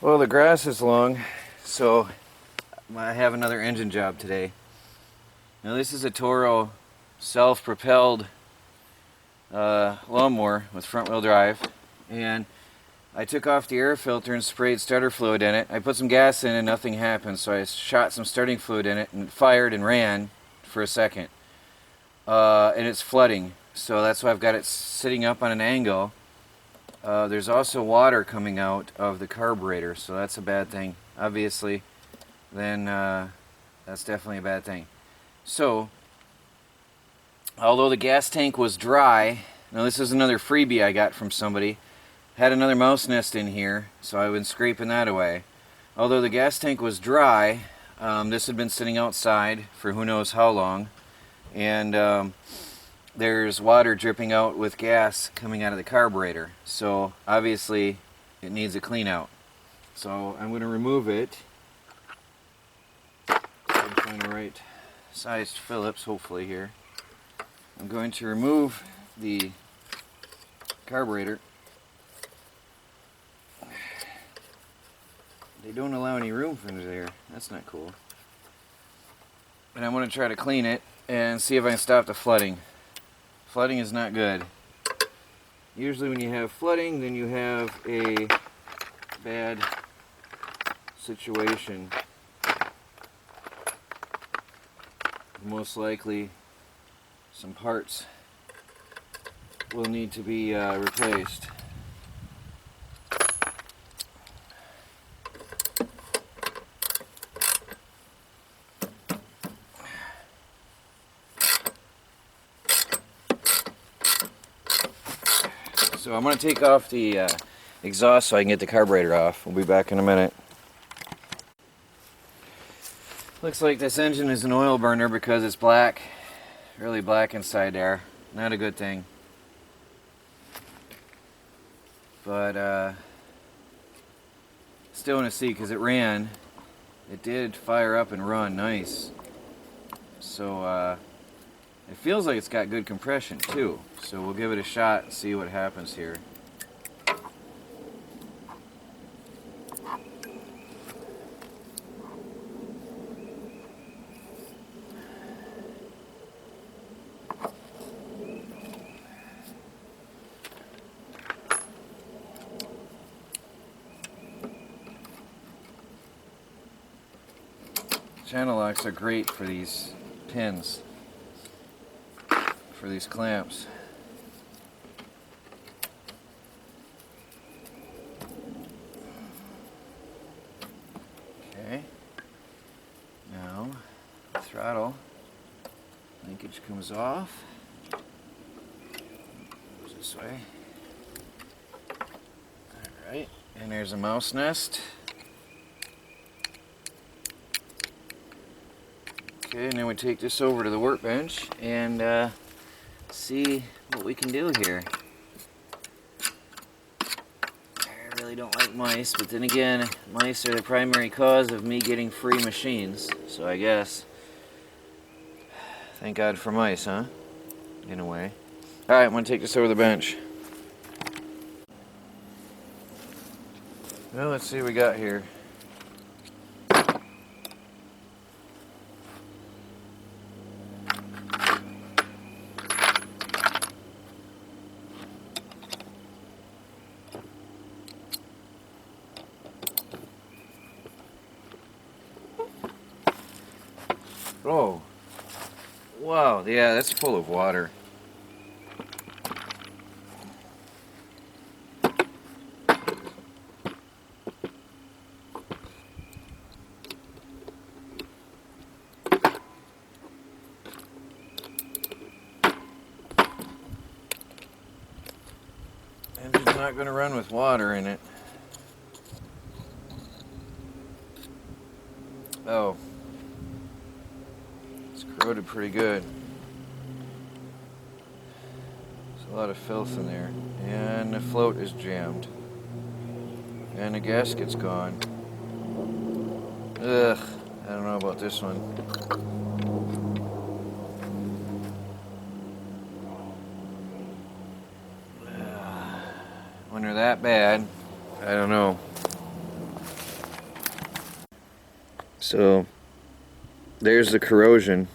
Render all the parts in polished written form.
Well, the grass is long, so I have another engine job today. Now this is a Toro self-propelled lawnmower with front-wheel drive, and I took off the air filter and sprayed starter fluid in it. I put some gas in and nothing happened, so I shot some starting fluid in it and it fired and ran for a second. And it's flooding, so that's why I've got it sitting up on an angle. There's also water coming out of the carburetor, so that's a bad thing. Obviously, then that's definitely a bad thing. So, although the gas tank was dry, now this is another freebie I got from somebody, had another mouse nest in here, so I've been scraping that away. Although the gas tank was dry, this had been sitting outside for who knows how long, and there's water dripping out with gas coming out of the carburetor, so obviously it needs a clean out. So I'm going to remove it. Find the right sized Phillips hopefully here. I'm going to remove the carburetor. They don't allow any room for there. That's not cool. And I'm going to try to clean it and see if I can stop the flooding. Flooding is not good. Usually when you have flooding, then you have a bad situation. Most likely some parts will need to be replaced. So I'm going to take off the exhaust so I can get the carburetor off. We'll be back in a minute. Looks like this engine is an oil burner because it's black, really black inside there. Not a good thing. But still want to see because it ran. It did fire up and run nice. So it feels like it's got good compression too. So we'll give it a shot and see what happens here. Channel locks are great for these pins, for these clamps. Okay, now the throttle linkage comes off. Goes this way. Alright, and there's a mouse nest. Okay, and then we take this over to the workbench and see what we can do here. I really don't like mice, but then again, mice are the primary cause of me getting free machines. So I guess, thank God for mice, huh? In a way. Alright, I'm going to take this over the bench. Well, let's see what we got here. Oh, wow, yeah, that's full of water. Engine's not going to run with water in it. Oh. Corroded pretty good. There's a lot of filth in there. And the float is jammed. And the gasket's gone. Ugh, I don't know about this one. When they're that bad, I don't know. So there's the corrosion.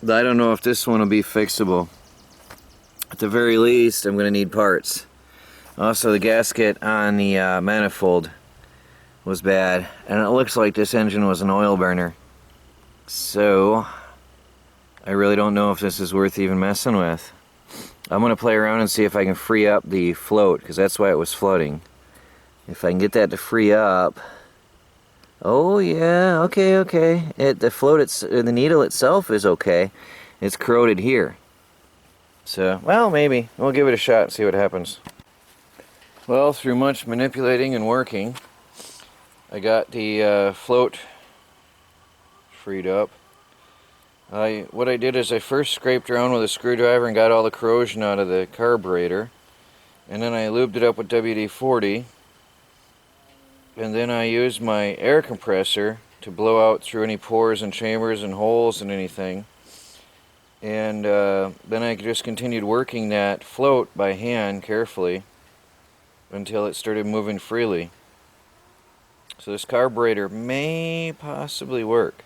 But I don't know if this one will be fixable. At the very least, I'm going to need parts. Also, the gasket on the manifold was bad, and it looks like this engine was an oil burner. So I really don't know if this is worth even messing with. I'm going to play around and see if I can free up the float, because that's why it was floating. If I can get that to free up. Oh yeah, okay. The float, the needle itself is okay. It's corroded here. So, well, maybe. We'll give it a shot and see what happens. Well, through much manipulating and working, I got the float freed up. What I did is I first scraped around with a screwdriver and got all the corrosion out of the carburetor. And then I lubed it up with WD-40. And then I used my air compressor to blow out through any pores and chambers and holes and anything. And then I just continued working that float by hand carefully until it started moving freely. So this carburetor may possibly work.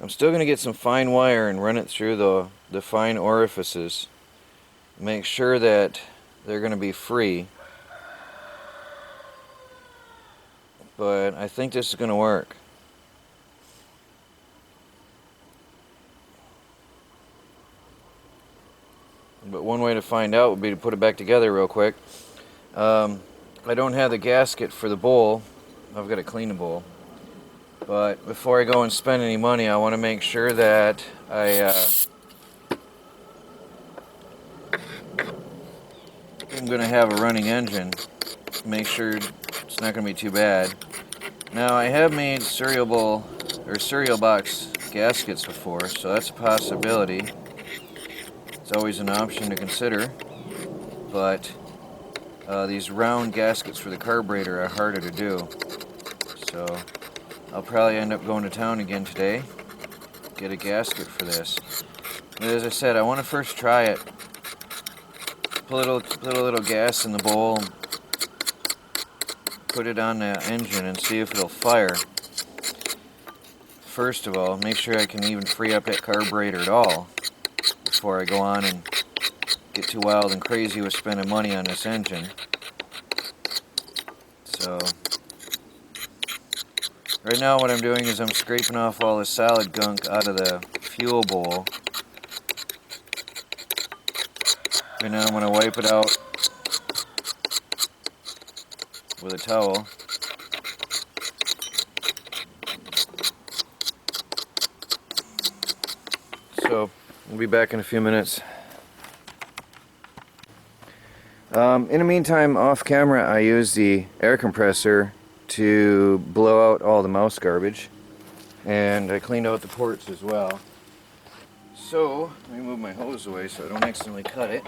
I'm still going to get some fine wire and run it through the fine orifices. Make sure that they're going to be free. But I think this is going to work. But one way to find out would be to put it back together real quick. I don't have the gasket for the bowl. I've got to clean the bowl. But before I go and spend any money, I want to make sure that I'm going to have a running engine. Make sure it's not going to be too bad. Now, I have made cereal box gaskets before, so that's a possibility. It's always an option to consider. But these round gaskets for the carburetor are harder to do. So I'll probably end up going to town again today, get a gasket for this. But as I said, I want to first try it. Put a little gas in the bowl, put it on the engine and see if it'll fire. First of all, make sure I can even free up that carburetor at all before I go on and get too wild and crazy with spending money on this engine. So right now what I'm doing is I'm scraping off all the solid gunk out of the fuel bowl. And then I'm going to wipe it out with a towel. So we'll be back in a few minutes. In the meantime, off camera, I use the air compressor to blow out all the mouse garbage, and I cleaned out the ports as well. So let me move my hose away so I don't accidentally cut it.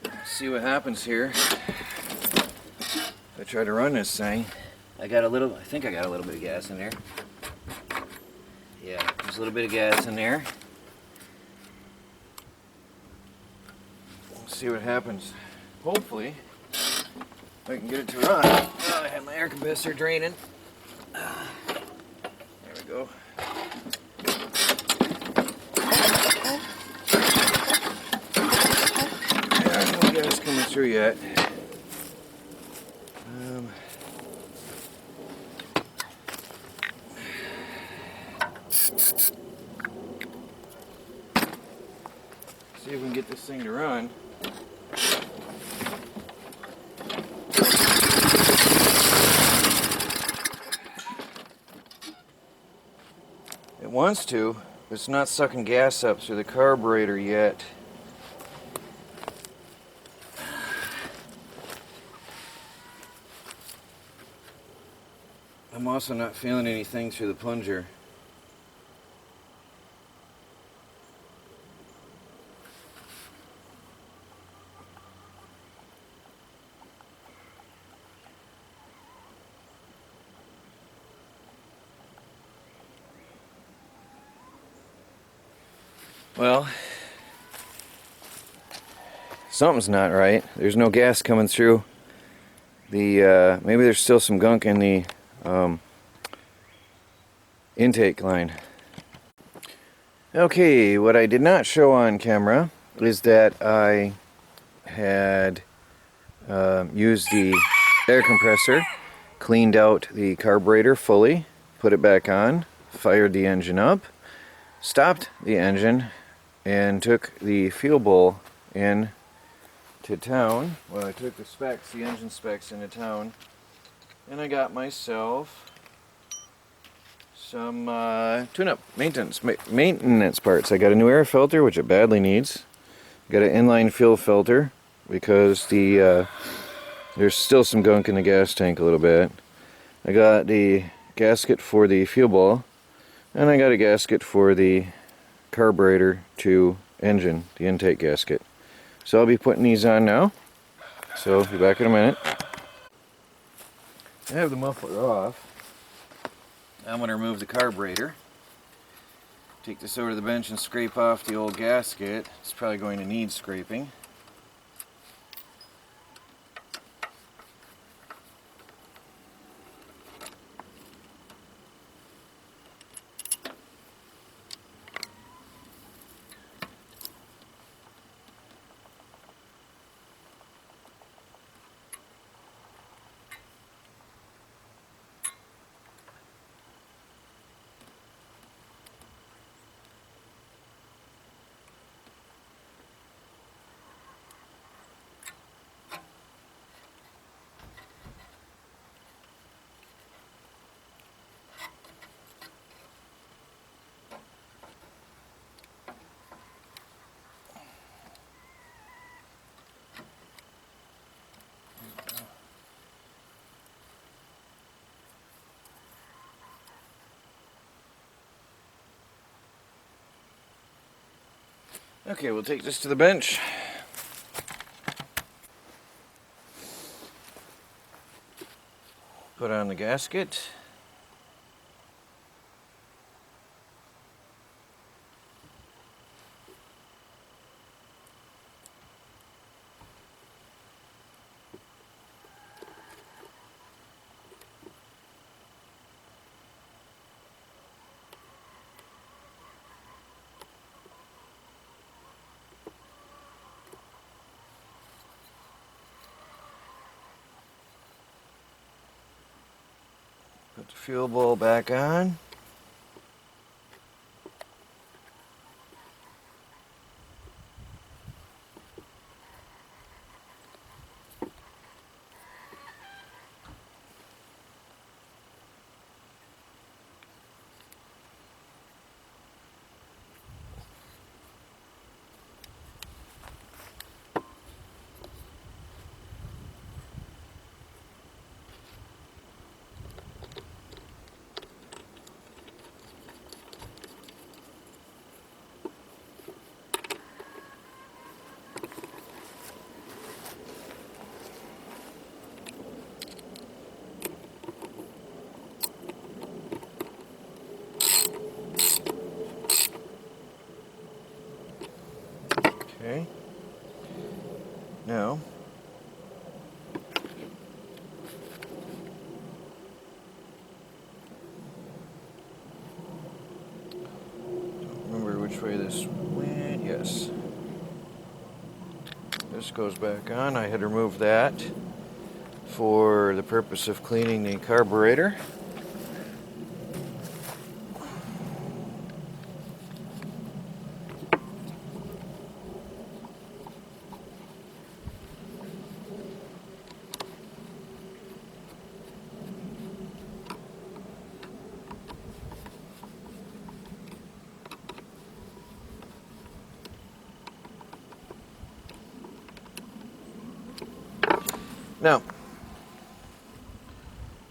Let's see what happens here if I try to run this thing. I think I got a little bit of gas in there. Yeah, there's a little bit of gas in there. Let's see what happens. Hopefully, I can get it to run. Oh, I have my air compressor draining. There we go. There's no gas coming through yet. See if we can get this thing to run. It wants to, but it's not sucking gas up through the carburetor yet. I'm also not feeling anything through the plunger. Well, Something's not right. There's no gas coming through. Maybe there's still some gunk in the intake line. Okay, what I did not show on camera is that I had used the air compressor, cleaned out the carburetor fully, put it back on, fired the engine up, stopped the engine, and took the fuel bowl in to town. Well, I took the specs, the engine specs, into town, and I got myself some tune-up maintenance parts. I got a new air filter, which it badly needs. Got an inline fuel filter because there's still some gunk in the gas tank a little bit. I got the gasket for the fuel bowl, and I got a gasket for the carburetor to engine, the intake gasket. So I'll be putting these on now. So I'll be back in a minute. I have the muffler off. I'm going to remove the carburetor. Take this over to the bench and scrape off the old gasket. It's probably going to need scraping. Okay, we'll take this to the bench. Put on the gasket. Put the fuel bowl back on. Okay. Now, don't remember which way this went. Yes. This goes back on. I had removed that for the purpose of cleaning the carburetor. Now,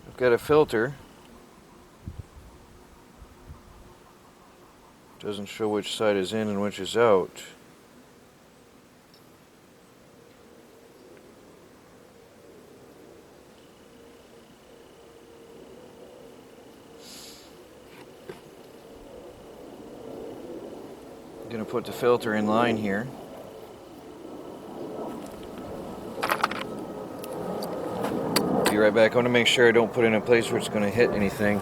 I've got a filter. Doesn't show which side is in and which is out. I'm going to put the filter in line here. right back. I want to make sure I don't put it in a place where it's going to hit anything.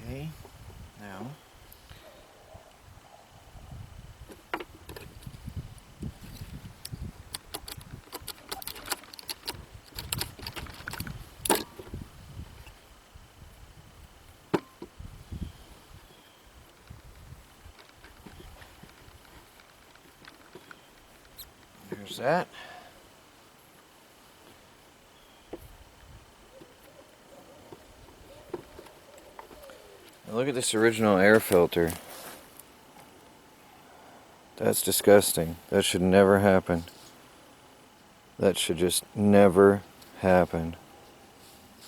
Okay, now there's that. Now look at this original air filter. That's disgusting. That should never happen. That should just never happen.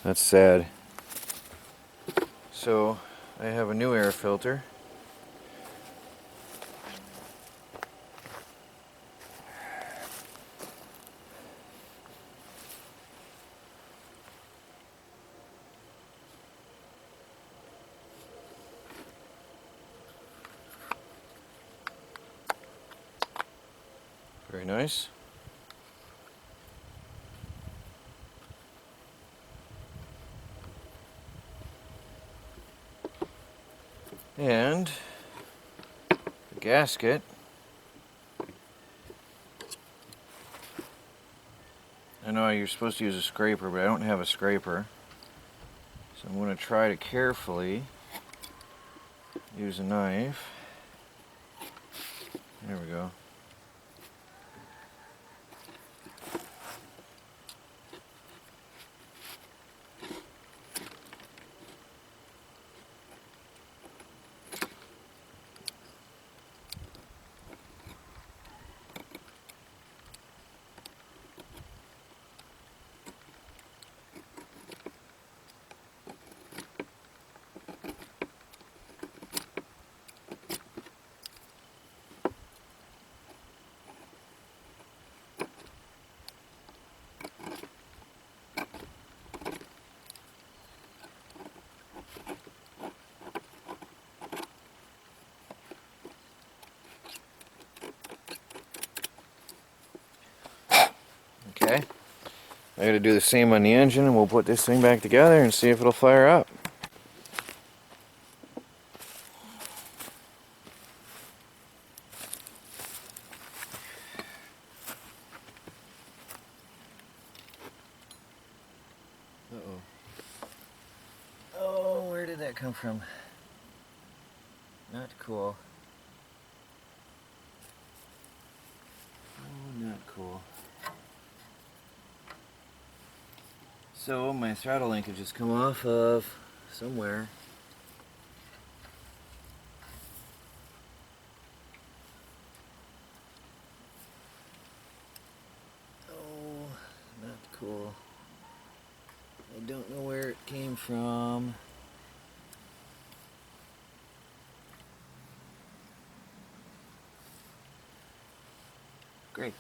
That's sad. So I have a new air filter. Very nice. And the gasket. I know you're supposed to use a scraper, but I don't have a scraper. So I'm going to try to carefully use a knife. There we go. Okay, I gotta do the same on the engine, and we'll put this thing back together and see if it'll fire up. Uh-oh. Oh, where did that come from? Not cool. Oh, not cool. So my throttle linkage has come off of somewhere. Oh, not cool. I don't know where it came from. Great.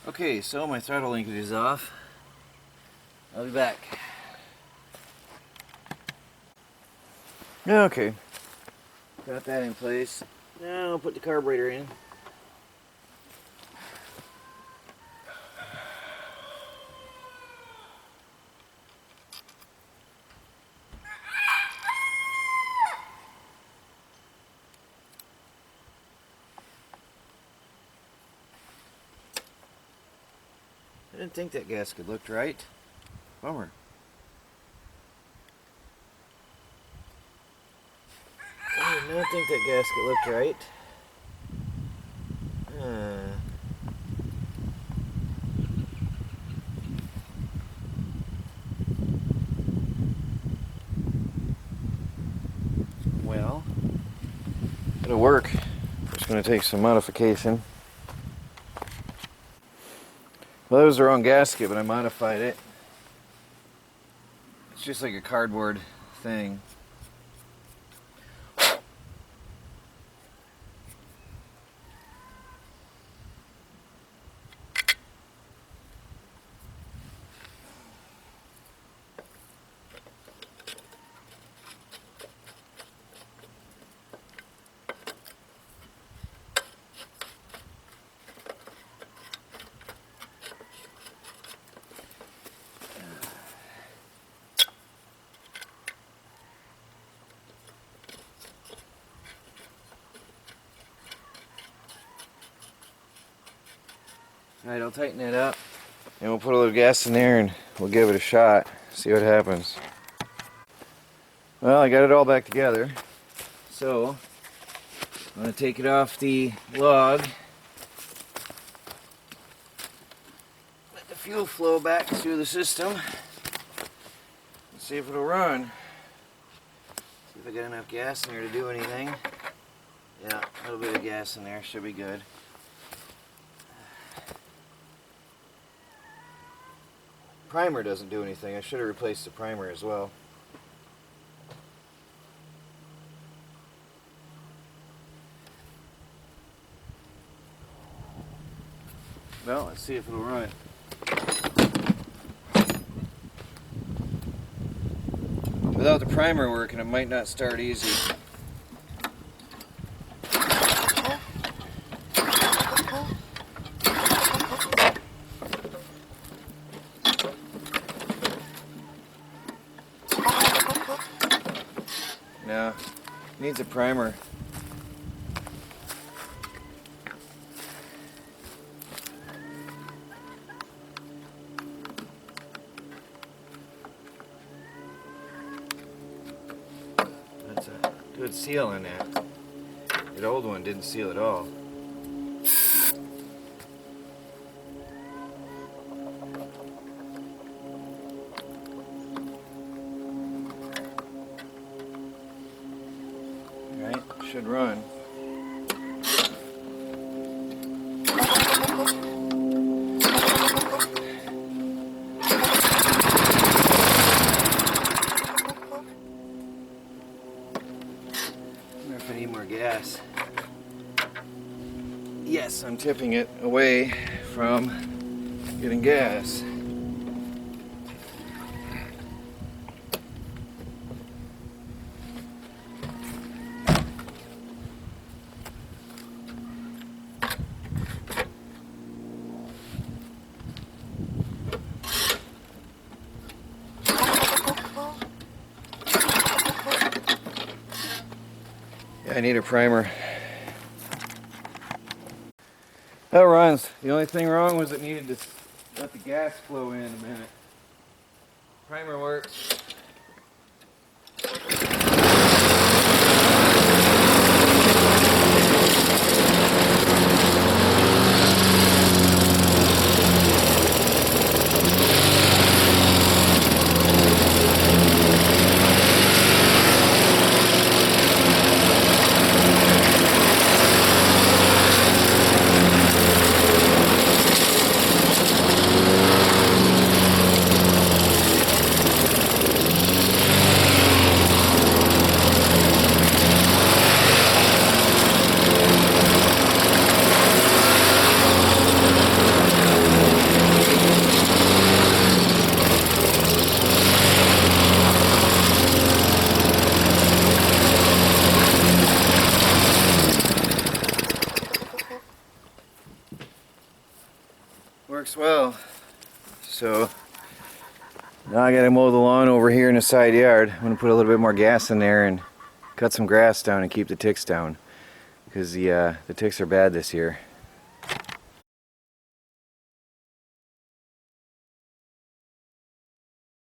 Okay, so my throttle linkage is off. I'll be back. Okay, got that in place. Now I'll put the carburetor in. I didn't think that gasket looked right. Bummer. I did not think that gasket looked right. going to take some modification. Well, that was the wrong gasket, but I modified it. It's just like a cardboard thing. Alright, I'll tighten it up and we'll put a little gas in there and we'll give it a shot, see what happens. Well, I got it all back together, so I'm going to take it off the log, let the fuel flow back through the system, and see if it'll run. See if I got enough gas in there to do anything. Yeah, a little bit of gas in there, should be good. Primer doesn't do anything. I should have replaced the primer as well. Well, let's see if it'll run. Without the primer working, it might not start easy. No, needs a primer. That's a good seal in that. The old one didn't seal at all. Alright, should run. I wonder if I need more gas. Yes, I'm tipping it away from getting gas. Yeah, I need a primer. That runs. The only thing wrong was it needed to let the gas flow in a minute. Primer works. Works well. So now I gotta mow the lawn over here in the side yard. I'm gonna put a little bit more gas in there and cut some grass down and keep the ticks down, because the ticks are bad this year.